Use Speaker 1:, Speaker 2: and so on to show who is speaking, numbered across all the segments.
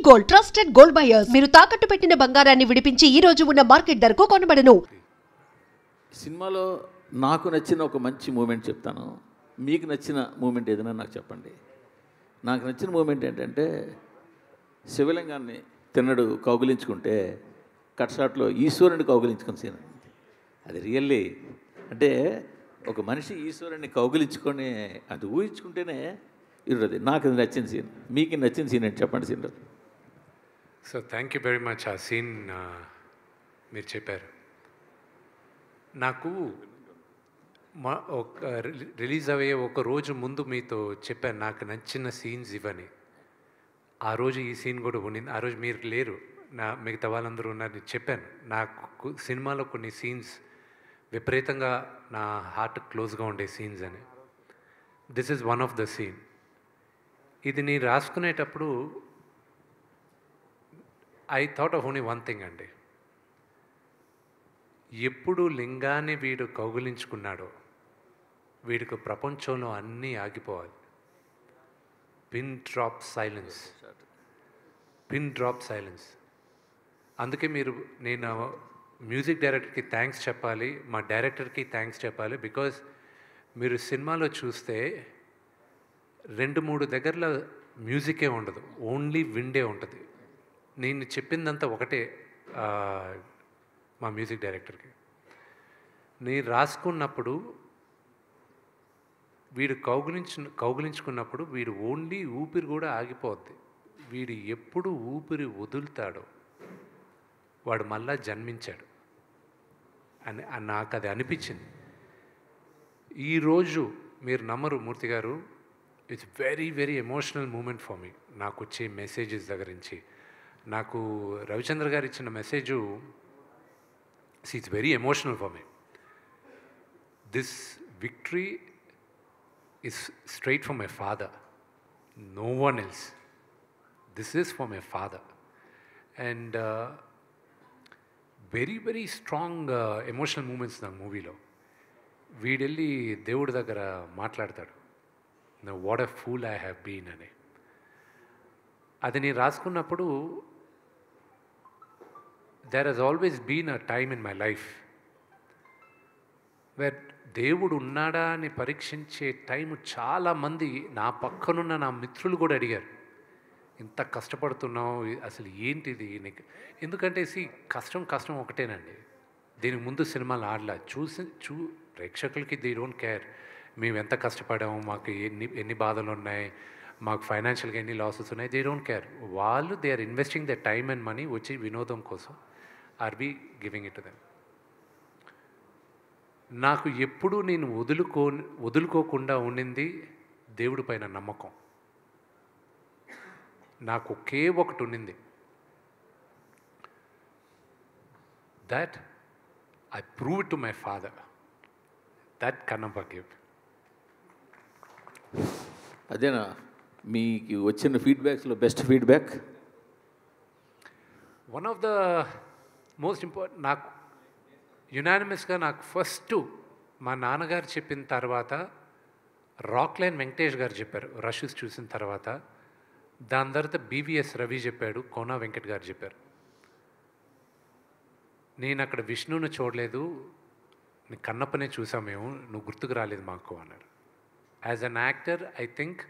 Speaker 1: Gold, trusted gold buyers. మీరు తాకట్టు పెట్టిన బంగారాన్ని విడిపించి ఈ రోజు ఉన్న మార్కెట్ ధరకు కొనబడను.
Speaker 2: సినిమాలో నాకు నచ్చిన ఒక మంచి మూమెంట్ చెప్తాను. మీకు నచ్చిన మూమెంట్ ఏదైనా నాకు చెప్పండి. నాకు నచ్చిన మూమెంట్ ఏంటంటే శివలింగాన్ని తిన్నడు కౌగిలించుకుంటే కట్ షాట్లో ఈశ్వరుని కౌగిలించుకుని సీన్. అది రియల్లీ అంటే ఒక మనిషి ఈశ్వరుని కౌగిలించుకొని అది ఊహించుకుంటేనే ఇరుది. నాకు అది నచ్చిన సీన్. మీకు నచ్చిన సీన్ ఏంటి చెప్పండి scene.
Speaker 3: So thank you very much. ఆ సీన్ మీరు చెప్పారు. నాకు ఒక రిలీజ్ అయ్యే ఒక రోజు ముందు మీతో చెప్పాను నాకు నచ్చిన సీన్స్ ఇవని. ఆ రోజు ఈ సీన్ కూడా ఉండింది. ఆ రోజు మీరు లేరు, మిగతా వాళ్ళందరూ ఉన్నారని చెప్పాను. నాకు సినిమాలో కొన్ని సీన్స్ విపరీతంగా నా హార్ట్ క్లోజ్గా ఉండే సీన్స్ అని. This is one of the scene. ఇది నేను రాసుకునేటప్పుడు I thought of only one thing అండి. ఎప్పుడు లింగాన్ని వీడు కౌగిలించుకున్నాడో వీడికి ప్రపంచంలో అన్నీ ఆగిపోవాలి. Pin drop silence, pin drop silence. అందుకే నేను మ్యూజిక్ డైరెక్టర్కి థ్యాంక్స్ చెప్పాలి, మా డైరెక్టర్కి థ్యాంక్స్ చెప్పాలి. బికాజ్ మీరు సినిమాలో చూస్తే 2-3 దగ్గరలో మ్యూజికే ఉండదు, ఓన్లీ విండే ఉంటుంది. నేను చెప్పిందంతా ఒకటే మా మ్యూజిక్ డైరెక్టర్కి. నేను రాసుకున్నప్పుడు వీడు కౌగిలించుకున్నప్పుడు వీడు ఓన్లీ ఊపిరి కూడా ఆగిపోద్ది. వీడు ఎప్పుడు ఊపిరి వదులుతాడో వాడు మళ్ళా జన్మించాడు అని నాకు అది అనిపించింది. ఈరోజు మీరు నమ్మరు మూర్తి గారు, it's very very emotional moment for me. నాకు వచ్చే మెసేజెస్ దగ్గర నుంచి నాకు రవిచంద్ర గారు ఇచ్చిన message it's very emotional for me. This victory is straight from my father, no one else. This is from my father. And very very strong emotional moments na movie lo. వీడెళ్ళి దేవుడి దగ్గర మాట్లాడతాడు, what a fool I have been అని. అది నేను రాసుకున్నప్పుడు there has always been a time in my life where దేవుడు ఉన్నాడా అని పరీక్షించే టైం చాలామంది నా పక్కనున్న నా మిత్రులు కూడా అడిగారు, ఇంత కష్టపడుతున్నావు అసలు ఏంటిది నీకు. ఎందుకంటే కష్టం ఒకటేనండి. దీనికి ముందు సినిమాలు ఆడలా ప్రేక్షకులకి దే డోంట్ కేర్ మేము ఎంత కష్టపడాము, మాకు ఎన్ని బాధలు ఉన్నాయి, మాకు ఫైనాన్షియల్గా ఎన్ని లాసెస్ ఉన్నాయి. They don't care. వాళ్ళు they are investing the time and money వచ్చి వినోదం కోసం. Are we giving it to them. నాకు ఎప్పుడూ నేను వదులుకోకుండా ఉండింది దేవుడి పైన నమ్మకం. నాకు ఒకే ఒకటి ఉండింది, that I prove it to my father, that can never give.
Speaker 2: అదేనా మీకు వచ్చిన ఫీడ్బ్యాక్స్లో best feedback?
Speaker 3: One of the most important నాకు యునానిమస్గా నాకు ఫస్ట్ మా నాన్నగారు చెప్పిన తర్వాత రాక్లైన్ వెంకటేష్ గారు చెప్పారు రషెస్ చూసిన తర్వాత. దాని తర్వాత బీవీఎస్ రవి చెప్పాడు, కోనా వెంకట్ గారు చెప్పారు. నేను అక్కడ విష్ణువుని చూడలేదు, నీ కన్నప్పనే చూసాం మేము, నువ్వు గుర్తుకు రాలేదు మాకు అన్నారు. As an actor I think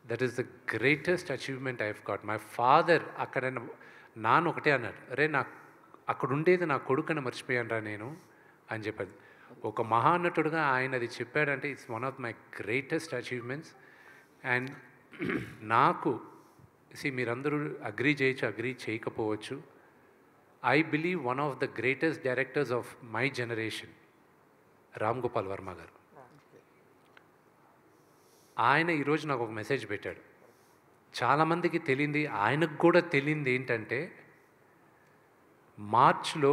Speaker 3: that is the greatest achievement I have got. My father అక్కడ నాన్న ఒకటే అన్నాడు, అరే నాకు అక్కడ ఉండేది నా కొడుకుని మర్చిపోయాను రా నేను అని చెప్పాడు. ఒక మహానటుడుగా ఆయన అది చెప్పాడంటే it's one of my greatest achievements. And నాకు మీరందరూ అగ్రీ చేయొచ్చు, అగ్రీ చేయకపోవచ్చు. I believe one of the greatest directors of my generation Ram Gopal Varma గారు. ఆయన ఈరోజు నాకు ఒక మెసేజ్ పెట్టాడు. చాలామందికి తెలియంది, ఆయనకు కూడా తెలియంది ఏంటంటే మార్చ్లో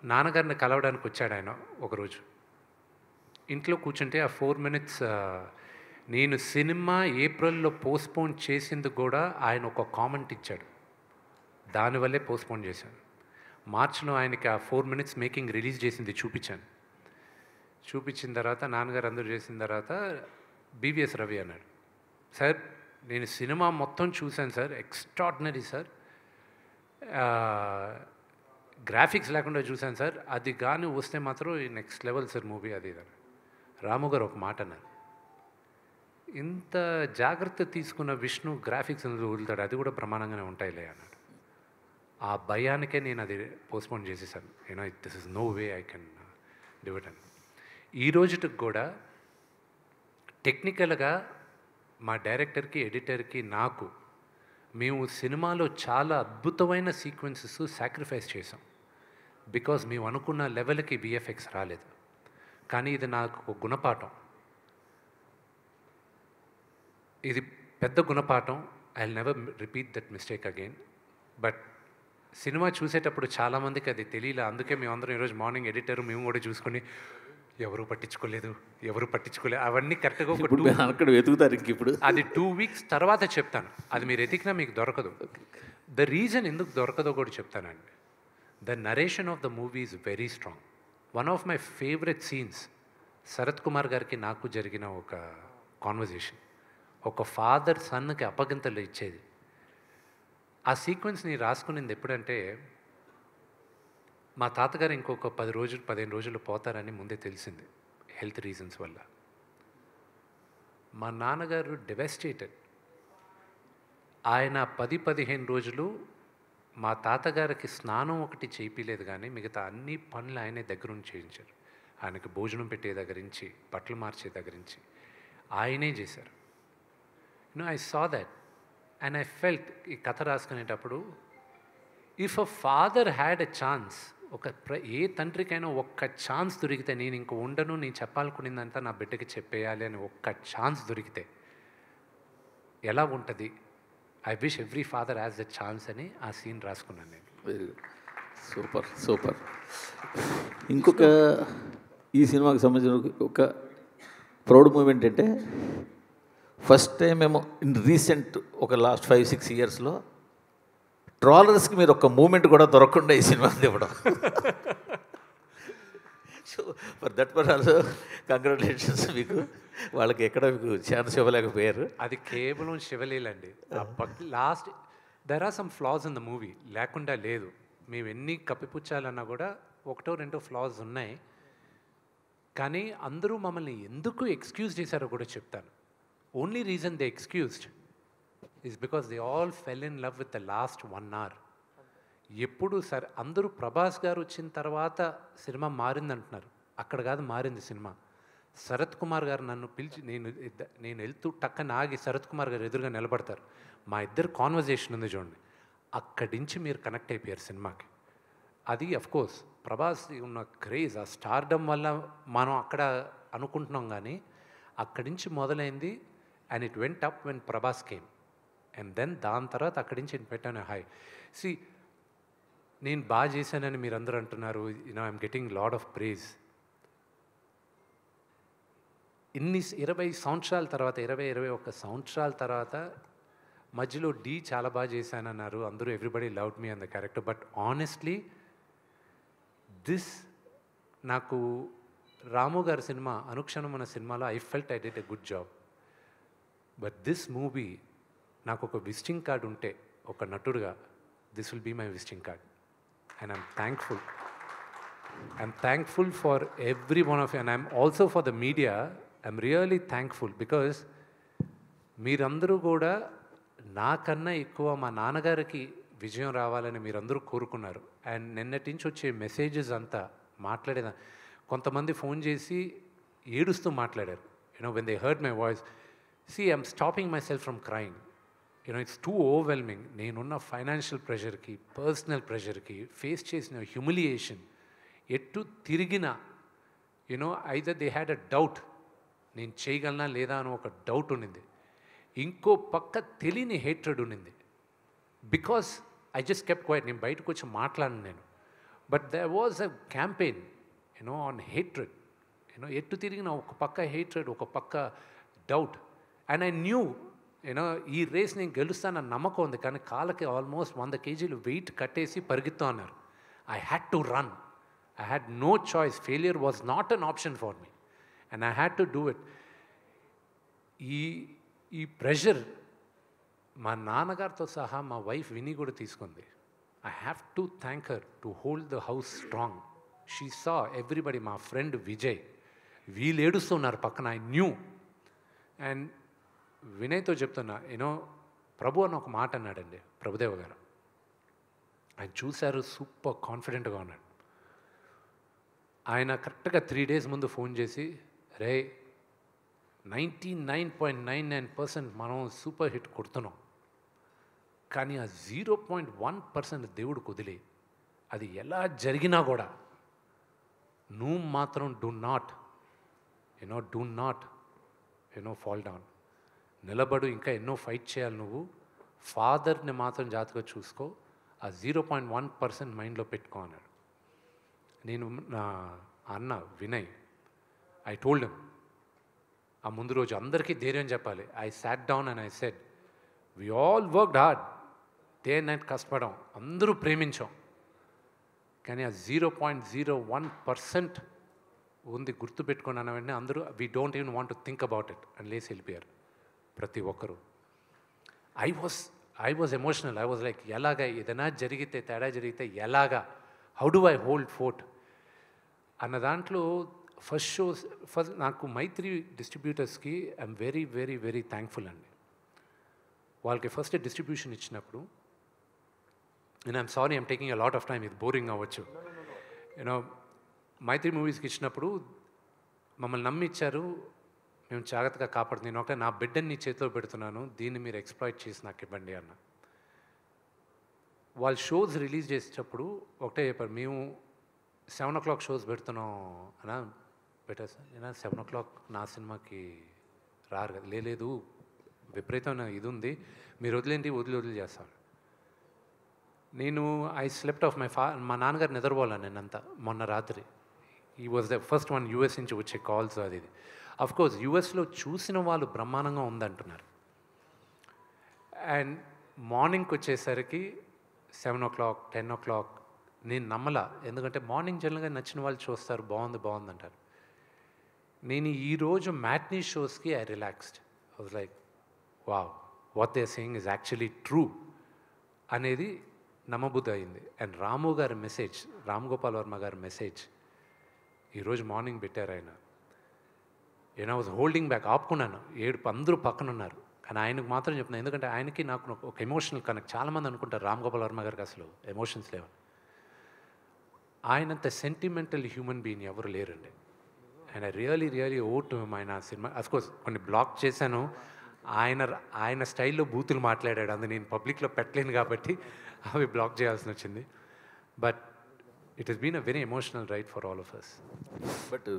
Speaker 3: నాన్నగారిని కలవడానికి వచ్చాడు ఆయన ఒకరోజు. ఇంట్లో కూర్చుంటే ఆ 4 minutes నేను సినిమా ఏప్రిల్లో పోస్ట్పోన్ చేసింది కూడా ఆయన ఒక కామెంట్ ఇచ్చాడు, దానివల్లే పోస్ట్పోన్ చేశాను. మార్చ్లో ఆయనకి ఆ 4 minutes మేకింగ్ రిలీజ్ చేసింది చూపించాను. చూపించిన తర్వాత నాన్నగారు అందరూ చేసిన తర్వాత బీవీఎస్ రవి అన్నాడు, సార్ నేను సినిమా మొత్తం చూశాను సార్, ఎక్స్ట్రాడినరీ సార్. గ్రాఫిక్స్ లేకుండా చూశాను సార్. అది కానీ వస్తే మాత్రం నెక్స్ట్ లెవెల్ సార్ మూవీ అది. రాము గారు ఒక మాట అన్నారు, ఇంత జాగ్రత్త తీసుకున్న విష్ణు గ్రాఫిక్స్ వదులుతాడు, అది కూడా ప్రమాణంగానే ఉంటాయిలే అన్నాడు. ఆ భయానికే నేను అది పోస్ట్పోన్ చేసేసాను. This is no way I can do it అని. ఈ రోజుకి కూడా టెక్నికల్గా మా డైరెక్టర్కి, ఎడిటర్కి, నాకు మేము సినిమాలో చాలా అద్భుతమైన సీక్వెన్సెస్ సాక్రిఫైస్ చేసాం. బికాజ్ మేము అనుకున్న లెవెల్కి విఎఫ్ఎక్స్ రాలేదు. కానీ ఇది నాకు ఒక గుణపాఠం, ఇది పెద్ద గుణపాఠం. I will never repeat that mistake again. But cinema చూసేటప్పుడు చాలామందికి అది తెలియలే. అందుకే మేమందరం ఈరోజు మార్నింగ్ ఎడిటర్ మేము కూడా చూసుకొని ఎవరు పట్టించుకోలేదు అవన్నీ కరెక్ట్గా
Speaker 2: అక్కడ వెతుకుతారు. ఇంక ఇప్పుడు
Speaker 3: అది 2 weeks తర్వాత చెప్తాను. అది మీరు ఎతికినా మీకు దొరకదు. ద రీజన్ ఎందుకు దొరకదో కూడా చెప్తానండి. The narration of the movie is very strong. One of my favourite scenes Sarath Kumar గారికి నాకు జరిగిన ఒక కాన్వర్జేషన్. ఒక ఫాదర్ సన్కి అప్పగింతలు ఇచ్చేది. ఆ సీక్వెన్స్ని రాసుకునేది ఎప్పుడంటే, మా తాతగారు ఇంకొక 15 రోజులు పోతారని ముందే తెలిసింది హెల్త్ రీజన్స్ వల్ల. మా నాన్నగారు డెవెస్టేటెడ్. ఆయన 10-15 రోజులు మా తాతగారికి స్నానం ఒకటి చేయించలేదు, కానీ మిగతా అన్ని పనులు ఆయనే దగ్గరుండి చేయించారు. ఆయనకి భోజనం పెట్టే దగ్గర నుంచి, బట్టలు మార్చే దగ్గర నుంచి ఆయనే చేశారు. I saw that and I felt, ఈ కథ రాసుకునేటప్పుడు, if a father had a chance, ఏ తండ్రికైనా ఒక్క ఛాన్స్ దొరికితే, నేను ఇంక ఉండను, నేను చెప్పాలనుకునేదంతా నా బిడ్డకి చెప్పేయాలి అని ఒక్క ఛాన్స్ దొరికితే ఎలా ఉంటుంది, I wish every father has the chance అని ఆ సీన్ రాసుకున్నాను నేను.
Speaker 2: Very good, super super. ఇంకొక ఈ సినిమాకి సంబంధించిన ఒక ప్రౌడ్ మూమెంట్ అంటే, ఫస్ట్ టైం మేము ఇన్ రీసెంట్ ఒక లాస్ట్ 5-6 ఇయర్స్లో ట్రాలర్స్కి మీరు ఒక మూమెంట్ కూడా దొరకకుండా ఈ సినిమా ఇవ్వడం. So for that per also congratulations మీకు. వాళ్ళకి ఎక్కడ మీకు ఛాన్స్ ఇవ్వలేకపోయారు.
Speaker 3: అది కేవలం శివలీలండి. Last there are some flaws in the movie, లేకుండా లేదు. మేము ఎన్ని కప్పిపుచ్చాలన్నా కూడా 1-2 ఫ్లాస్ ఉన్నాయి. కానీ అందరూ మమ్మల్ని ఎందుకు ఎక్స్క్యూజ్ చేశారో కూడా చెప్తాను. Only reason they excused is because they all fell in love with the last 1 hour. ఎప్పుడు సరే అందరూ ప్రభాస్ గారు వచ్చిన తర్వాత సినిమా మారిందంటున్నారు. అక్కడ కాదు మారింది సినిమా. శరత్ కుమార్ గారు నన్ను పిలిచి, నేను వెళ్తూ టక్కన ఆగి శరత్ కుమార్ గారు ఎదురుగా నిలబడతారు. మా ఇద్దరు కాన్వర్జేషన్ ఉంది చూడండి, అక్కడి నుంచి మీరు కనెక్ట్ అయిపోయారు సినిమాకి. అది అఫ్కోర్స్ ప్రభాస్ ఉన్న క్రేజ్, ఆ స్టార్డమ్ వల్ల మనం అక్కడ అనుకుంటున్నాం, కానీ అక్కడి నుంచి మొదలైంది. And it went up when Prabhas came. And then దాని తర్వాత అక్కడి నుంచి పెట్టాను హై. సి, నేను బాగా చేశానని మీరు అందరూ అంటున్నారు, I'm getting lot of praise. ఇన్ని 20 సంవత్సరాల తర్వాత, 20-21 సంవత్సరాల తర్వాత మధ్యలో డి చాలా బాగా చేశానన్నారు అందరూ. Everybody loved me in the character. But honestly నాకు రాము గారి సినిమా అనుక్షణం అనే సినిమాలో I felt I did a good job. But this movie నాకు ఒక విజిటింగ్ కార్డ్ ఉంటే ఒక నటుడుగా, this will be my visiting card. And I'm thankful. I'm thankful for every one of you. And I'm also for the media. I'm really thankful because మీరందరూ కూడా నాకన్నా ఎక్కువ మా నాన్నగారికి విజయం రావాలని మీరందరూ కోరుకున్నారు. అండ్ నిన్నటి నుంచి వచ్చే మెసేజెస్ అంతా మాట్లాడేదా, కొంతమంది ఫోన్ చేసి ఏడుస్తూ మాట్లాడారు. When they heard my voice, see I'm stopping myself from crying. It's too overwhelming. నేనున్న ఫైనాన్షియల్ ప్రెషర్కి, పర్సనల్ ప్రెషర్కి, ఫేస్ చేసిన హ్యూమిలియేషన్, ఎటు తిరిగిన either they had a doubt, నేను చేయగలనా లేదా అని ఒక డౌట్ ఉండింది. ఇంకో పక్క తెలియని హేట్రెడ్ ఉండింది. Because I just kept quiet. నేను బయటకు వచ్చి మాట్లాడను నేను. But there was a campaign on hatred. ఎటు తిరిగిన ఒక పక్క హేట్రెడ్, ఒక పక్క డౌట్. అండ్ ఐ న్యూ ఈ రేస్ నేను గెలుస్తానన్న నమ్మకం ఉంది. కానీ కాళ్ళకి ఆల్మోస్ట్ 100 kg వెయిట్ కట్టేసి పరిగెత్తు అన్నారు. I had to run. I had no choice. Failure was not an option for me. And I had to do it. ఈ ప్రెషర్ మా నాన్నగారితో సహా మా వైఫ్ విని కూడా తీసుకుంది. I have to thank her to hold the house strong. She saw everybody, మా friend Vijay వీళ్ళు ఏడుస్తున్నారు పక్కన, ఐ న్యూ. అండ్ వినయ్తో చెప్తున్నా, యూనో ప్రభు అని ఒక మాట అన్నాడండి ప్రభుదేవ గారు. ఆయన చూశారు, సూపర్ కాన్ఫిడెంట్గా ఉన్నాడు. ఆయన కరెక్ట్గా 3 days ముందు ఫోన్ చేసి, రే 99.99% మనం సూపర్ హిట్ కొడుతున్నాం, కానీ ఆ 0.1% దేవుడు కుదిలి, అది ఎలా జరిగినా కూడా నువ్వు మాత్రం డూ నాట్ ఫాల్ డౌన్, నిలబడు, ఇంకా ఎన్నో ఫైట్ చేయాలి నువ్వు, ఫాదర్ని మాత్రం జాగ్రత్తగా చూసుకో, ఆ 0.1% మైండ్లో పెట్టుకో అన్నాడు. నేను నా అన్న వినయ్, ఐ టోల్డ్ హిమ్, ఆ ముందు రోజు అందరికీ ధైర్యం చెప్పాలి. I sat down and I said, we all worked hard, day and night కష్టపడాం, అందరూ ప్రేమించాం, కానీ ఆ 0.01% ఉంది గుర్తుపెట్టుకున్నాను. వెంటనే అందరూ we don't even want to think about it అని లేసి వెళ్ళిపోయారు ప్రతి ఒక్కరూ. I was emotional. I was like, ఎలాగా ఏదైనా జరిగితే, తేడా జరిగితే ఎలాగా, how do I hold fort అన్న దాంట్లో ఫస్ట్ నాకు మైత్రి డిస్ట్రిబ్యూటర్స్కి I'm very very very thankful అండి. వాళ్ళకి ఫస్ట్ డిస్ట్రిబ్యూషన్ ఇచ్చినప్పుడు, నేను I'm sorry I'm taking a lot of time, ఇది బోరింగ్ అవ్వచ్చు, యూనో మైత్రి మూవీస్కి ఇచ్చినప్పుడు మమ్మల్ని నమ్మి ఇచ్చారు, మేము జాగ్రత్తగా కాపాడుతుంది. నేను ఒకటే నా బిడ్డని నీ చేతిలో పెడుతున్నాను, దీన్ని మీరు ఎక్స్ప్లాయిట్ చేసి నాకు ఇవ్వండి అన్న. వాళ్ళు షోస్ రిలీజ్ చేసేటప్పుడు ఒకటే చెప్పారు, మేము 7 o'clock షోస్ పెడుతున్నాం అన్నా. బెటర్ సార్, నేను 7 o'clock నా సినిమాకి రారు కదా. లేదు, విపరీతమైన ఇది ఉంది, మీరు వదిలేంటి, వదిలి చేస్తాను. నేను ఐ స్లెప్ట్ ఆఫ్ మా నాన్నగారు నిద్రపోవాలని నేనంతా మొన్న రాత్రి. ఈ was the first one US నుంచి వచ్చే కాల్స్ అది ఇది. అఫ్కోర్స్ యూఎస్లో చూసిన వాళ్ళు బ్రహ్మాండంగా ఉందంటున్నారు. అండ్ మార్నింగ్కి వచ్చేసరికి 7 o'clock 10 o'clock నేను నమ్మలా, ఎందుకంటే మార్నింగ్ జనరల్గా నచ్చిన వాళ్ళు చూస్తారు, బాగుంది అంటారు. నేను ఈరోజు మ్యాట్నీ షోస్కి I relaxed. I was like, wow, what they saying is actually true అనేది నమ్మబుద్ధి అయింది. అండ్ రాము గారి మెసేజ్, రామ్ గోపాల్ వర్మ గారి మెసేజ్ ఈరోజు మార్నింగ్ పెట్టారు ఆయన. నేను వాజ్ హోల్డింగ్ బ్యాక్, ఆపుకున్నాను, ఏడుపు, అందరూ పక్కన ఉన్నారు, కానీ ఆయనకు మాత్రం చెప్తున్నాను, ఎందుకంటే ఆయనకి నాకు ఒక ఎమోషనల్ కనెక్ట్. చాలామంది అనుకుంటారు రామ్ గోపాల్ వర్మ గారికి అసలు ఎమోషన్స్ లేవు. ఆయనంత సెంటిమెంటల్ హ్యూమన్ బీయింగ్ ఎవరు లేరండి. And I really owe to him. ఆయన సినిమా అఫ్కోర్స్ కొన్ని బ్లాక్ చేశాను, ఆయన స్టైల్లో బూతులు మాట్లాడాడు, అందుకు నేను పబ్లిక్లో పెట్టలేను కాబట్టి అవి బ్లాక్ చేయాల్సి వచ్చింది. But it has been a very emotional ride for all of us.
Speaker 2: But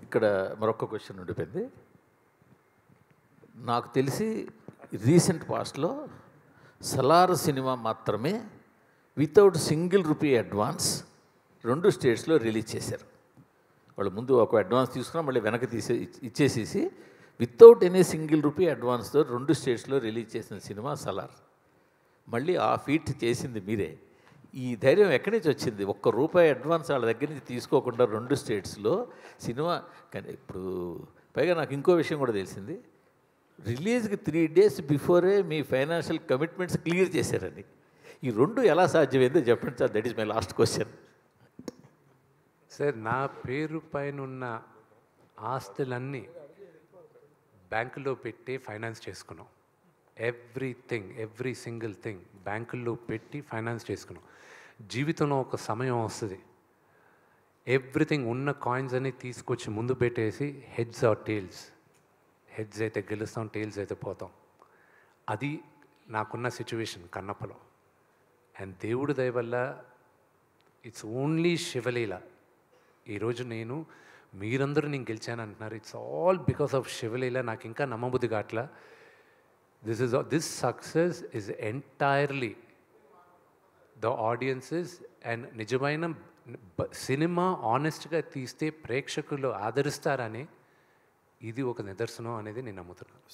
Speaker 2: ఇక్కడ మరొక క్వశ్చన్ ఉండిపోయింది. నాకు తెలిసి రీసెంట్ పాస్ట్లో సలార్ సినిమా మాత్రమే వితౌట్ సింగిల్ రూపీ అడ్వాన్స్ 2 స్టేట్స్లో రిలీజ్ చేశారు. వాళ్ళు ముందు ఒక అడ్వాన్స్ తీసుకున్నా మళ్ళీ వెనక్కి ఇచ్చేసేసి వితౌట్ ఎనీ సింగిల్ రూపీ అడ్వాన్స్తో 2 స్టేట్స్లో రిలీజ్ చేసిన సినిమా సలార్. మళ్ళీ ఆ ఫీట్ చేసింది మీరే. ఈ ధైర్యం ఎక్కడి నుంచి వచ్చింది? ₹1 అడ్వాన్స్ వాళ్ళ దగ్గర నుంచి తీసుకోకుండా 2 స్టేట్స్లో సినిమా. కానీ ఇప్పుడు పైగా నాకు ఇంకో విషయం కూడా తెలిసింది, రిలీజ్కి 3 days బిఫోరే మీ ఫైనాన్షియల్ కమిట్మెంట్స్ క్లియర్ చేశారని. ఈ 2 ఎలా సాధ్యమైందో చెప్పండి sir. That is my last question.
Speaker 3: Sir, నా పేరు పైన ఉన్న ఆస్తులన్నీ బ్యాంకులో పెట్టి ఫైనాన్స్ చేసుకున్నాం. ఎవ్రీ సింగిల్ థింగ్ బ్యాంకుల్లో పెట్టి ఫైనాన్స్ చేసుకున్నాం. జీవితంలో ఒక సమయం వస్తుంది, ఎవ్రీథింగ్ ఉన్న కాయిన్స్ అన్ని తీసుకొచ్చి ముందు పెట్టేసి హెడ్స్ ఆర్ టేల్స్, హెడ్స్ అయితే గెలుస్తాం, టేల్స్ అయితే పోతాం. అది నాకున్న సిచ్యువేషన్ కన్నప్పలో. అండ్ దేవుడి దయ వల్ల ఇట్స్ ఓన్లీ శివలీల. ఈరోజు మీరందరూ నేను గెలిచాను అంటున్నారు. ఇట్స్ ఆల్ బికాస్ ఆఫ్ శివలీల. నాకు ఇంకా నమ్మబుద్ధి కావట్లా. This success is entirely the audiences. And నిజమైన సినిమా ఆనెస్ట్గా తీస్తే ప్రేక్షకులు ఆదరిస్తారని ఇది ఒక నిదర్శనం అనేది నేను నమ్ముతున్నాను.